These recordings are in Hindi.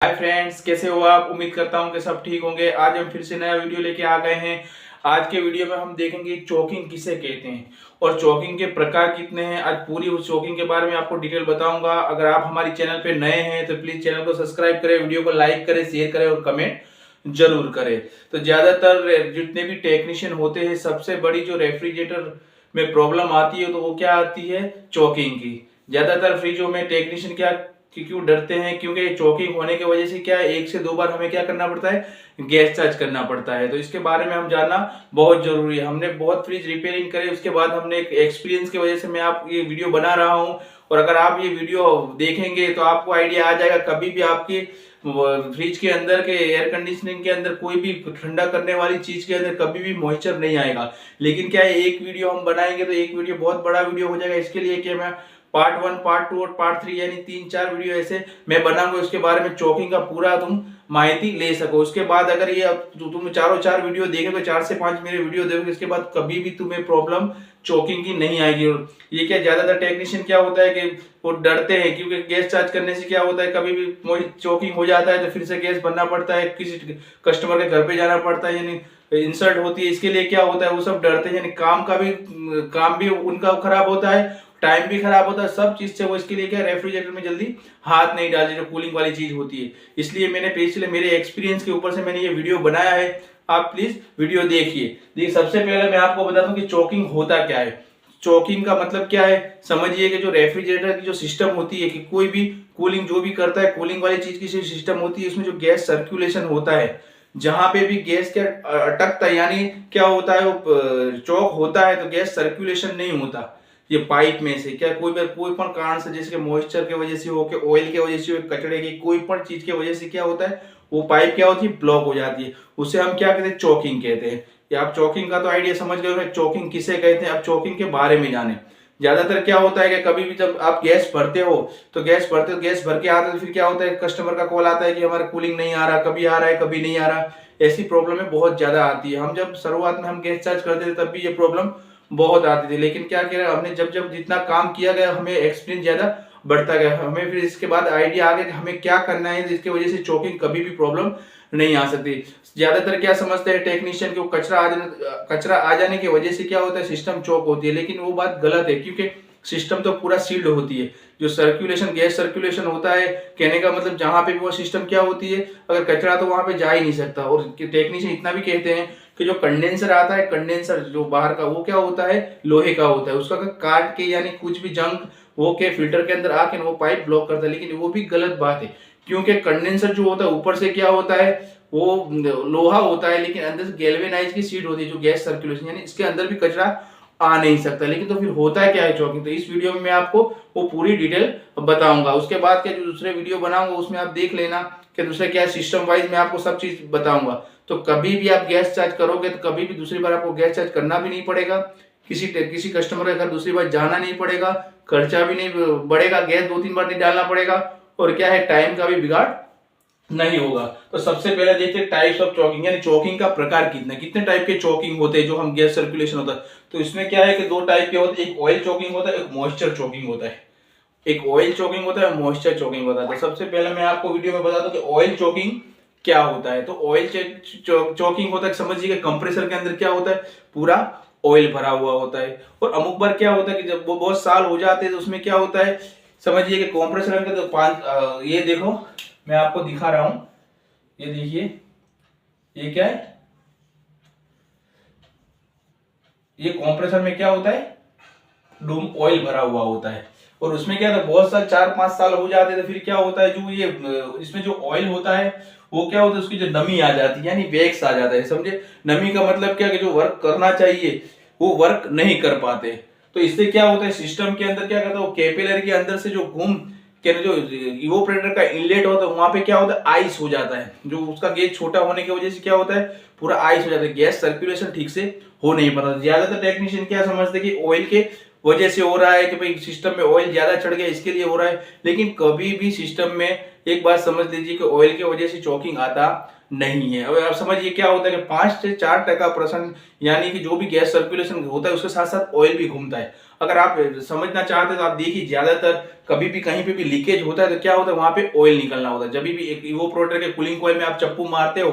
हाय फ्रेंड्स, कैसे हो आप। उम्मीद करता हूँ कि सब ठीक होंगे। आज हम फिर से नया वीडियो लेके आ गए हैं। आज के वीडियो में हम देखेंगे चोकिंग किसे कहते हैं और चोकिंग के प्रकार कितने हैं। आज पूरी उस चोकिंग के बारे में आपको डिटेल बताऊंगा। अगर आप हमारी चैनल पे नए हैं तो प्लीज चैनल को सब्सक्राइब करें, वीडियो को लाइक करें, शेयर करें और कमेंट जरूर करें। तो ज्यादातर जितने भी टेक्नीशियन होते हैं, सबसे बड़ी जो रेफ्रिजरेटर में प्रॉब्लम आती है तो वो क्या आती है, चोकिंग की। ज्यादातर फ्रिजों में टेक्नीशियन क्या क्यों डरते हैं, क्योंकि चोकिंग होने की वजह से क्या है, एक से दो बार हमें क्या करना पड़ता है, गैस चार्ज करना पड़ता है। तो इसके बारे में हम जानना बहुत जरूरी है। हमने बहुत फ्रिज रिपेयरिंग करे, उसके बाद हमने एक एक्सपीरियंस की वजह से मैं आप ये वीडियो बना रहा हूँ। और अगर आप ये वीडियो देखेंगे तो आपको आइडिया आ जाएगा, कभी भी आपकी फ्रिज के अंदर के एयर कंडीशनिंग के अंदर कोई भी ठंडा करने वाली चीज के अंदर कभी भी मॉइस्चर नहीं आएगा। लेकिन क्या है, एक वीडियो हम बनाएंगे तो एक वीडियो बहुत बड़ा वीडियो हो जाएगा। इसके लिए कि मैं पार्ट 1, पार्ट 2 और पार्ट 3 यानी 3-4 वीडियो ऐसे मैं बनाऊंगा, उसके बारे में चोकिंग का पूरा तुम माहिती ले सको। उसके बाद अगर ये तुम चारों चार वीडियो देखोगे, 4 से 5 मेरे वीडियो देखोगे, इसके बाद कभी भी तुम्हें प्रॉब्लम चोकिंग की नहीं आएगी। और ये क्या, ज्यादातर टेक्नीशियन क्या होता है कि वो डरते हैं, क्योंकि गैस चार्ज करने से क्या होता है, कभी भी चोकिंग हो जाता है तो फिर से गैस भरना पड़ता है, किसी कस्टमर के घर पे जाना पड़ता है, यानी इंसल्ट होती है। इसके लिए क्या होता है, वो सब डरते हैं, यानी काम भी उनका खराब होता है, टाइम भी खराब होता है, सब चीज से वो इसके लिए क्या, रेफ्रिजरेटर में जल्दी हाथ नहीं डालते जो कूलिंग वाली चीज होती है। इसलिए मैंने पिछले मेरे एक्सपीरियंस के ऊपर से मैंने ये वीडियो बनाया है। आप प्लीज वीडियो देखिए। सबसे पहले मैं आपको बता दूं कि चोकिंग होता क्या है। चोकिंग का मतलब क्या है, समझिए कि जो रेफ्रिजरेटर की जो सिस्टम होती है, कि कोई भी कूलिंग जो भी करता है, कूलिंग वाली चीज की सिस्टम होती है, इसमें जो गैस सर्कुलेशन होता है, जहां पे भी गैस क्या अटकता है, यानी क्या होता है, वो चौक होता है तो गैस सर्कुलेशन नहीं होता। ये पाइप में से क्या कोई पण कारण से, जैसे कि मॉइस्चर की वजह से हो, कि ऑयल की वजह से हो, कचड़े की कोई पण चीज की वजह से क्या होता है, वो पाइप क्या होती है, ब्लॉक हो जाती है। उसे हम क्या कहते हैं, चोकिंग कहते हैं। या आप चोकिंग का तो आइडिया समझ गए, चोकिंग किसे कहते हैं। अब चोकिंग के बारे में जाने, ज्यादातर क्या होता है कि कभी भी जब आप गैस भरते हो तो गैस भर के आते हो तो फिर क्या होता है, कस्टमर का कॉल आता है कि हमारा कूलिंग नहीं आ रहा, कभी आ रहा है कभी नहीं आ रहा। ऐसी प्रॉब्लम बहुत ज्यादा आती है। हम जब शुरुआत में हम गैस चार्ज करते थे तब भी ये प्रॉब्लम बहुत आती थी। लेकिन क्या किया हमने, जब जब जितना काम किया गया, हमें एक्सपीरियंस ज्यादा बढ़ता गया, हमें फिर इसके बाद आइडिया आ गया कि हमें क्या करना है, जिसकी वजह से चोकिंग कभी भी प्रॉब्लम नहीं आ सकती। ज्यादातर क्या समझते हैं टेक्नीशियन को, कचरा आ जाने की वजह से क्या होता है, सिस्टम चोक होती है। लेकिन वो बात गलत है, क्योंकि सिस्टम तो पूरा सील्ड होती है। जो सर्कुलेशन, गैस सर्कुलेशन होता है, कहने का मतलब जहां पे भी वो सिस्टम क्या होती है, अगर कचरा तो वहां पे जा ही नहीं सकता। और टेक्नीशियन इतना भी कहते हैं कि जो कंडेंसर आता है, कंडेंसर जो बाहर का, वो क्या होता है, लोहे का होता है। उसका काट के यानी कुछ भी जंग वो के फिल्टर के अंदर आके वो पाइप ब्लॉक करता है। लेकिन वो भी गलत बात है, क्योंकि कंडेंसर जो होता है ऊपर से क्या होता है, वो लोहा होता है, लेकिन अंदर से गैल्वेनाइज की शीट होती है जो गैस सर्कुलेशन, यानी इसके अंदर भी कचरा आ नहीं सकता। लेकिन तो फिर होता है क्या है चोकिंग, तो इस वीडियो में मैं आपको वो पूरी डिटेल बताऊंगा। उसके बाद के जो दूसरे वीडियो बनाऊंगा उसमें आप देख लेना कि दूसरे क्या सिस्टम वाइज मैं आपको सब चीज बताऊंगा। तो कभी भी आप गैस चार्ज करोगे तो कभी भी दूसरी बार आपको गैस चार्ज करना भी नहीं पड़ेगा, किसी कस्टमर के घर दूसरी बार जाना नहीं पड़ेगा, खर्चा भी नहीं बढ़ेगा, गैस 2-3 बार नहीं डालना पड़ेगा, और क्या है, टाइम का भी बिगाड़ नहीं होगा। तो सबसे पहले देखते हैं टाइप्स ऑफ चोकिंग, यानी चोकिंग का प्रकार कितने टाइप के चोकिंग होते हैं जो हम गैस सर्कुलेशन होता है। तो इसमें क्या है कि दो टाइप के होते हैं, एक ऑयल चोकिंग होता है, एक मॉइस्चर चोकिंग होता है। एक ऑयल चोकिंग होता है, मॉइस्चर चोकिंग होता है। तो सबसे पहले मैं आपको वीडियो में बता दूं कि ऑयल चोकिंग क्या होता है। तो ऑयल चोकिंग होता है, समझिए कंप्रेसर के अंदर क्या होता है, पूरा ऑयल भरा हुआ होता है। और अमुक बार क्या होता है कि जब वो बहुत साल हो जाते हैं तो उसमें क्या होता है, समझिए कि कंप्रेसर के तो ये देखो मैं आपको दिखा रहा हूं, ये देखिए, ये क्या है, ये कंप्रेसर में क्या होता है, डूम ऑयल भरा हुआ होता है। और उसमें क्या था, बहुत साल 4-5 साल हो जाते हैं तो फिर क्या होता है, जो ये इसमें जो ऑयल होता है वो क्या होता है, उसकी जो नमी आ जाती है, यानी वैक्स आ जाता है। समझे, नमी का मतलब क्या, कि जो वर्क करना चाहिए वो वर्क नहीं कर पाते। तो इससे क्या होता है, सिस्टम के अंदर क्या करता है, वो कैपिलरी के अंदर से जो जो इवोपरेटर का इनलेट होता है, वहां पे क्या होता है, आइस हो जाता है। जो उसका गेज छोटा होने की वजह से क्या होता है, पूरा आइस हो जाता है, गैस सर्कुलेशन ठीक से हो नहीं पाता। ज्यादातर टेक्नीशियन क्या समझते कि ऑयल के वजह से हो रहा है, कि भाई सिस्टम में ऑयल ज्यादा चढ़ गया इसके लिए हो रहा है। लेकिन कभी भी सिस्टम में एक बात समझ लीजिए कि ऑयल की वजह से चोकिंग आता नहीं है। अब आप समझिए क्या होता है कि 5 से 4% यानी कि जो भी गैस सर्कुलेशन होता है उसके साथ साथ ऑयल भी घूमता है। अगर आप समझना चाहते हैं तो आप देखिए, ज्यादातर कभी भी कहीं पे भी लीकेज होता है तो क्या होता है, वहां पे ऑयल निकलना होता है। जब भी एक इवोपोरेटर के कूलिंग कॉइल में आप चप्पू मारते हो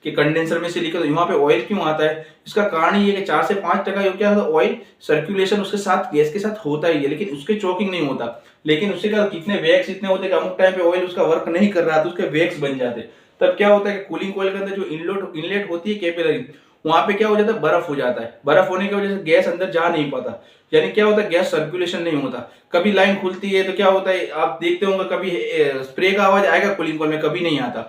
कि कंडेंसर में से लीकेज, तो वहां पे ऑयल क्यों आता है? इसका कारण ये है कि 4 से 5% क्या होता है, ऑयल सर्कुलेशन उसके साथ गैस के साथ होता ही है, लेकिन उसके चोकिंग नहीं होता। लेकिन उससे क्या कितने वैक्स इतने होते हैं कि अमुक टाइम पे ऑयल उसका वर्क नहीं कर रहा तो उसके वैक्स बन जाते। तब क्या होता है कि कूलिंग कॉइल के अंदर जो इनलेट होती है कैपिलरी, वहां पे क्या हो जाता है, बर्फ हो जाता है। बर्फ होने की वजह से गैस अंदर जा नहीं पाता, यानी क्या होता है, गैस सर्कुलेशन नहीं होता। कभी लाइन खुलती है तो क्या होता है, आप देखते होंगे कभी स्प्रे का आवाज आएगा कूलिंग कॉइल में, कभी नहीं आता।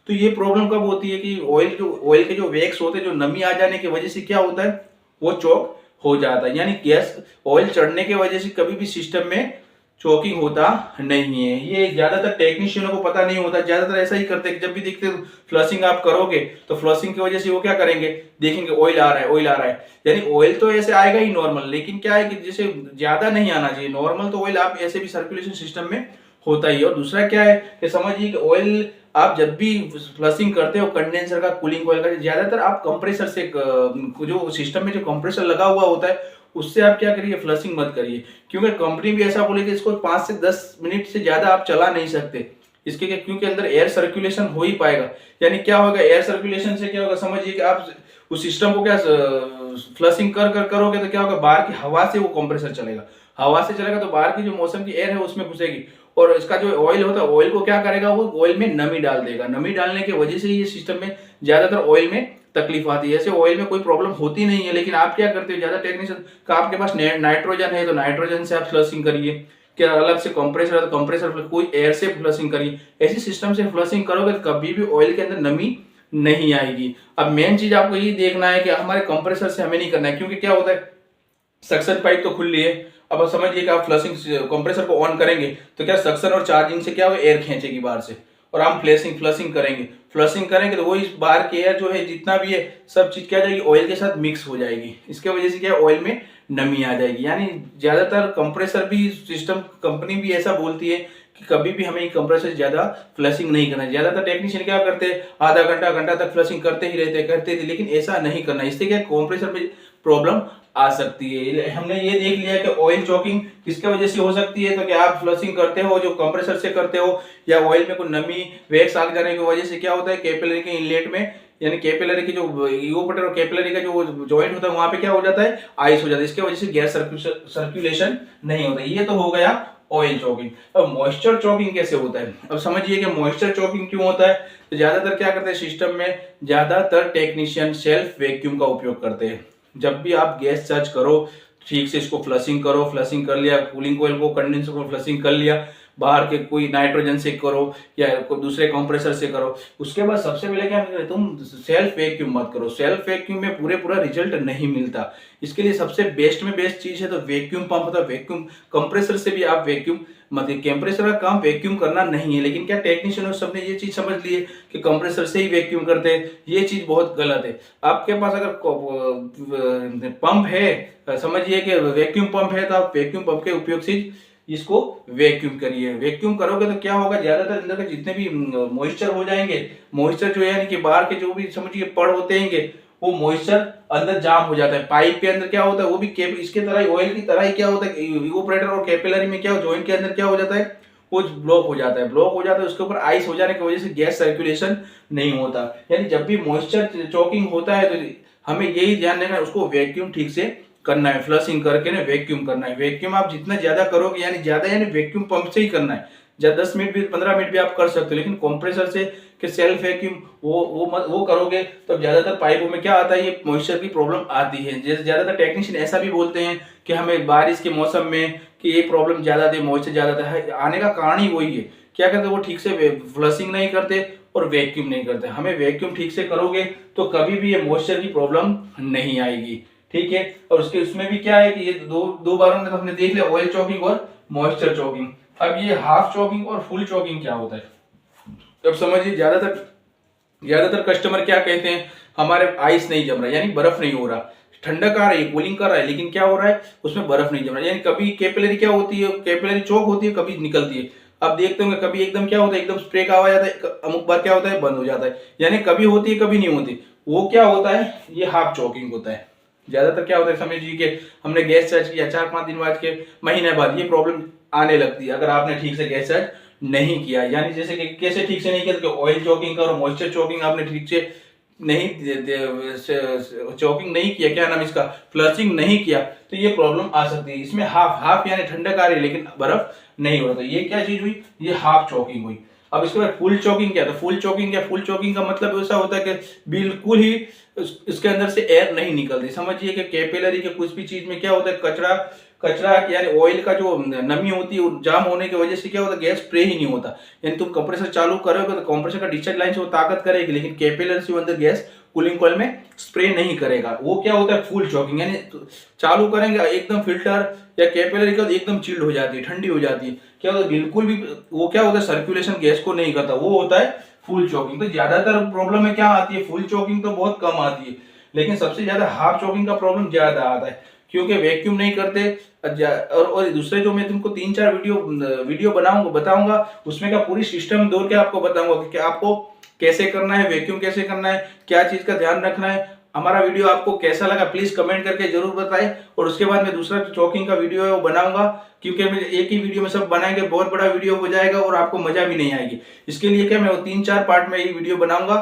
तो ये प्रॉब्लम कब होती है कि ऑयल के जो वैक्स होते हैं, जो नमी आ जाने की वजह से क्या होता है, वो चौक हो जाता है। यानी गैस ऑयल चढ़ने की वजह से कभी भी सिस्टम में चोकिंग होता नहीं है। ये ज्यादातर टेक्नीशियनों को पता नहीं होता, ज्यादातर ऐसा ही करते हैं कि जब भी देखते फ्लशिंग आप करोगे तो फ्लशिंग की वजह से वो क्या करेंगे, देखेंगे ऑयल आ रहा है, ऑयल आ रहा है। यानी ऑयल तो ऐसे आएगा ही नॉर्मल, लेकिन क्या है कि जैसे ज्यादा नहीं आना चाहिए। नॉर्मल तो ऑयल आप ऐसे भी सर्कुलेशन सिस्टम में होता ही है। और दूसरा क्या है कि समझिए कि ऑयल आप जब भी फ्लशिंग करते हो कंडेंसर का, कूलिंग कॉइल का, ज्यादातर आप कंप्रेसर से, जो सिस्टम में जो कंप्रेसर लगा हुआ होता है उससे आप क्या करिए, फ्लशिंग मत करिए। क्योंकि कंपनी भी ऐसा बोले कि इसको 5 से 10 मिनट से ज्यादा आप चला नहीं सकते इसके, क्योंकि अंदर एयर सर्कुलेशन हो ही पाएगा। यानी क्या होगा, एयर सर्कुलेशन से क्या होगा, समझिए कि आप उस सिस्टम को क्या फ्लशिंग कर कर करोगे तो क्या होगा, बाहर की हवा से वो कंप्रेसर चलेगा। हवा से चलेगा तो बाहर की जो मौसम की एयर है उसमें घुसेगी, और इसका जो ऑयल होता है, ऑयल को क्या करेगा, वो ऑयल में नमी डाल देगा। नमी डालने की वजह से ये सिस्टम में ज्यादातर ऑयल में तकलीफ आती है। ऐसे ऑयल में कोई प्रॉब्लम होती नहीं है, लेकिन आप क्या करते हो, ज्यादा टेक्नीशियन का आपके पास नाइट्रोजन है तो नाइट्रोजन से आप फ्लशिंग करिए, क्या अलग से कंप्रेसर है तो कंप्रेसर, कोई एयर से फ्लशिंग करिए। ऐसी सिस्टम से फ्लशिंग करोगे तो कभी भी ऑयल के अंदर नमी नहीं आएगी। अब मेन चीज आपको ये देखना है कि हमारे कंप्रेसर से हमें नहीं करना है, क्योंकि क्या होता है, सक्शन पाइप तो खुली है। अब आप समझिए कि आप फ्लशिंग कंप्रेसर को ऑन करेंगे तो क्या सक्शन और चार्जिंग से क्या हो, एयर खींचेगी बाहर से, और हम फ्लशिंग करेंगे तो वो इस बाहर की एयर जो है जितना भी है सब चीज क्या जाएगी, ऑयल के साथ मिक्स हो जाएगी। इसके वजह से क्या ऑयल में नमी आ जाएगी। यानी ज्यादातर कंप्रेसर भी सिस्टम कंपनी भी ऐसा बोलती है कि कभी भी हमें कंप्रेसर ज्यादा फ्लशिंग नहीं करना है। ज्यादातर टेक्नीशियन क्या करते हैं, आधा घंटा तक फ्लशिंग करते ही करते थे, लेकिन ऐसा नहीं करना। इससे क्या कंप्रेसर में प्रॉब्लम आ सकती है। हमने ये देख लिया कि ऑयल चॉकिंग किसके वजह से हो सकती है, तो क्या आप फ्लशिंग करते हो जो कंप्रेसर से करते हो, या ऑयल में कोई नमी वैक्स आग जाने की वजह से क्या होता है, कैपिलरी के इनलेट में, यानी कैपिलरी की जो इवोपोरेटर और कैपिलरी का जो जॉइंट होता है वहां पे क्या हो जाता है, आइस हो जाता है। इसके वजह से गैस सर्कुलेशन नहीं होता। ये तो हो गया ऑयल चॉकिंग। अब मॉइस्चर चॉकिंग कैसे होता है, अब समझिए कि मॉइस्चर चॉकिंग क्यों होता है। तो ज्यादातर क्या करते हैं, सिस्टम में ज्यादातर टेक्नीशियन सेल्फ वैक्यूम का उपयोग करते हैं। जब भी आप गैस सर्च करो, ठीक से इसको फ्लशिंग करो, फ्लशिंग कर लिया, कूलिंग कॉइल को, कंडेंसर को फ्लशिंग कर लिया, बाहर के कोई नाइट्रोजन से करो या कोई दूसरे कंप्रेसर से करो, उसके बाद सबसे पहले क्या करें, तुम सेल्फ वैक्यूम मत करो। सेल्फ वैक्यूम में पूरा रिजल्ट नहीं मिलता। इसके लिए सबसे बेस्ट में बेस्ट चीज है तो वैक्यूम पंप होता है। वैक्यूम कंप्रेसर से भी आप वैक्यूम मत, कंप्रेसर का काम वैक्यूम करना नहीं है, लेकिन क्या टेक्नीशियन सबने ये चीज समझ ली है कि कंप्रेसर से ही वैक्यूम करते हैं। ये चीज बहुत गलत है। आपके पास अगर पंप है, समझिए कि वैक्यूम पंप है, तो आप वैक्यूम पंप के उपयोग से इसको वैक्यूम करिए। वैक्यूम करोगे तो क्या होगा, ज्यादातर अंदर के जितने भी मॉइस्चर हो जाएंगे, मॉइस्चर जो है यानी कि बाहर के जो भी समझिए पड़ होते हैं, वो मॉइस्चर अंदर जाम हो जाता है। पाइप के अंदर क्या होता है, वो भी इसके तरह ही, ऑयल की तरह ही क्या होता है, इवोपोरेटर और कैपिलरी में क्या जॉइंट के अंदर क्या हो जाता है, वो ब्लॉक हो जाता है, उसके ऊपर आइस हो जाने की वजह से गैस सर्कुलेशन नहीं होता। यानी जब भी मॉइस्चर चॉकिंग होता है तो हमें यही ध्यान देना है, उसको वैक्यूम ठीक से करना है, फ्लशिंग करके ना वैक्यूम करना है। वैक्यूम आप जितना ज्यादा करोगे, यानी वैक्यूम पंप से ही करना है। या 10 मिनट भी 15 मिनट भी आप कर सकते हो, लेकिन कंप्रेसर से कि सेल्फ वैक्यूम वो करोगे तो ज्यादातर पाइपों में क्या आता है, ये मॉइस्चर की प्रॉब्लम आती है। जैसे ज्यादातर टेक्नीशियन ऐसा भी बोलते हैं कि हमें बारिश के मौसम में कि ये प्रॉब्लम ज्यादा थी, मॉइस्चर ज्यादा था, आने का कारण ही वही है। क्या करते, वो ठीक से फ्लशिंग नहीं करते और वैक्यूम नहीं करते। हमें वैक्यूम ठीक से करोगे तो कभी भी ये मॉइस्चर की प्रॉब्लम नहीं आएगी, ठीक है। और उसमें भी क्या है कि ये दो बारों में तो हमने देख लिया, ऑयल चॉकिंग और मॉइस्चर चॉकिंग। अब ये हाफ चॉकिंग और फुल चॉकिंग क्या होता है, अब समझिए ज्यादातर कस्टमर क्या कहते हैं, हमारे आइस नहीं जम रहा, यानी बर्फ नहीं हो रहा, ठंडक आ रही है, कूलिंग कर रहा है, लेकिन क्या हो रहा है, उसमें बर्फ नहीं जम रहा। यानी कभी कैपिलरी क्या होती है, कैपिलरी चौक होती है, कभी निकलती है। अब देखते होंगे कभी एकदम क्या होता है, एकदम स्प्रे का आवाज आता है, अमुक बार क्या होता है, बंद हो जाता है। यानी कभी होती है कभी नहीं होती। वो क्या होता है, ये हाफ चॉकिंग होता है, ज्यादातर क्या होता है, समझिए कि हमने गैस चार्ज किया, 4-5 दिन बाद के महीने बाद ये प्रॉब्लम आने लगती है अगर आपने ठीक से गैस चार्ज नहीं किया। यानी जैसे कि कैसे ठीक से नहीं किया, तो ऑयल चॉकिंग का और मॉइस्चर चॉकिंग आपने ठीक से नहीं चॉकिंग नहीं किया, क्या नाम इसका, फ्लशिंग नहीं किया, तो ये प्रॉब्लम आ सकती है। इसमें हाफ हाफ यानी ठंडक आ रही है लेकिन बर्फ नहीं हो रहा। तो ये क्या चीज हुई, ये हाफ चॉकिंग हुई। अब इसके बाद फुल चॉकिंग क्या, तो फुल चॉकिंग क्या, फुल चॉकिंग का मतलब ऐसा होता है कि बिल्कुल ही इसके अंदर से एयर नहीं निकलती। समझिए कि कैपिलरी के कुछ भी चीज में क्या होता है, कचरा कचरा यानी ऑयल का जो नमी होती है जाम होने की वजह से क्या होता है, गैस स्प्रे ही नहीं होता। यानी तुम कंप्रेसर चालू करोगे तो कंप्रेसर का डिस्चार्ज लाइन से वो ताकत करेगी, लेकिन कैपिलरी से अंदर गैस कूलिंग कॉइल में स्प्रे नहीं करेगा। वो क्या होता है, फुल चॉकिंग। यानी चालू करेंगे एकदम फिल्टर या कैपिलरी का एकदम चिल्ड हो जाती है, ठंडी हो जाती है। क्या होता है, बिल्कुल भी वो क्या होता है, सर्कुलेशन गैस को नहीं करता, वो होता है फुल चॉकिंग। तो ज्यादातर प्रॉब्लम में क्या आती है, फुल चॉकिंग तो बहुत कम आती है, लेकिन सबसे ज्यादा हाफ चॉकिंग का प्रॉब्लम ज्यादा आता है, क्योंकि वैक्यूम नहीं करते। और दूसरे जो मैं तुमको 3-4 वीडियो बनाऊंगा बताऊंगा, उसमें का पूरी सिस्टम दौड़ के आपको बताऊंगा कि आपको कैसे करना है, वैक्यूम कैसे करना है, क्या चीज का ध्यान रखना है। हमारा वीडियो आपको कैसा लगा प्लीज कमेंट करके जरूर बताएं। और उसके बाद मैं दूसरा चॉकिंग का वीडियो है वो बनाऊंगा, क्योंकि मैं एक ही वीडियो में सब बनाएंगे बहुत बड़ा वीडियो हो जाएगा और आपको मजा भी नहीं आएगी। इसके लिए क्या मैं 3-4 पार्ट में ये वीडियो बनाऊंगा।